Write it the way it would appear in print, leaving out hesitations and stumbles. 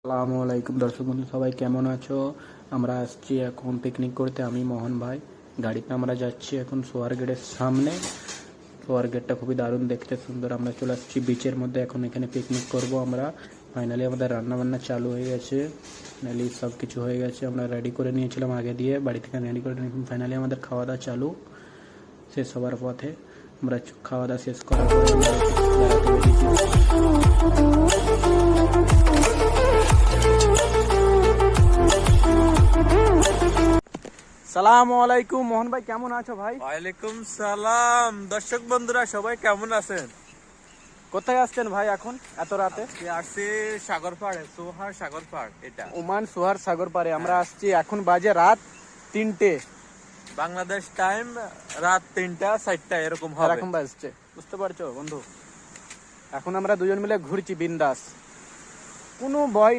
আসসালামু আলাইকুম দর্শক বন্ধু, সবাই কেমন আছো? আমরা আসছি এখন পিকনিক করতে। আমি মোহন ভাই গাড়িতে আমরা যাচ্ছি এখন সোয়ার গেটের সামনে। সোয়ার গেটটা খুবই দারুণ দেখতে, সুন্দর। আমরা চলে আসছি বিচের মধ্যে, এখন এখানে পিকনিক করব আমরা। ফাইনালি আমাদের রান্নাবান্না চালু হয়ে গেছে, ফাইনালি সব কিছু হয়ে গেছে। আমরা রেডি করে নিয়েছিলাম আগে দিয়ে, বাড়ি থেকে রেডি করে নিয়েছিলাম। ফাইনালি আমাদের খাওয়া দাওয়া চালু, শেষ হওয়ার পথে। আমরা খাওয়া দাওয়া শেষ করার পরে আমরা বেড়াতে বেরিয়েছি। সালামু আলাইকুম মোহন ভাই, কেমন আছো ভাই? ওয়ালাইকুম সালাম। দর্শক বন্ধুরা সবাই কেমন আছেন? কোথায় আসছেন ভাই এখন এত রাতে? আসছি সাগর পাড়ে, সোহার সাগর পাড়। এটা ওমান সোহার সাগর পাড়ে আমরা আসছি। এখন বাজে রাত 3টে বাংলাদেশ টাইম, রাত 3টা 4টা এরকম হবে। এরকম বাজছে, বুঝতে পারছো বন্ধু? এখন আমরা দুজন মিলে ঘুরছি বিন্দাস, কোনো ভয় নেই।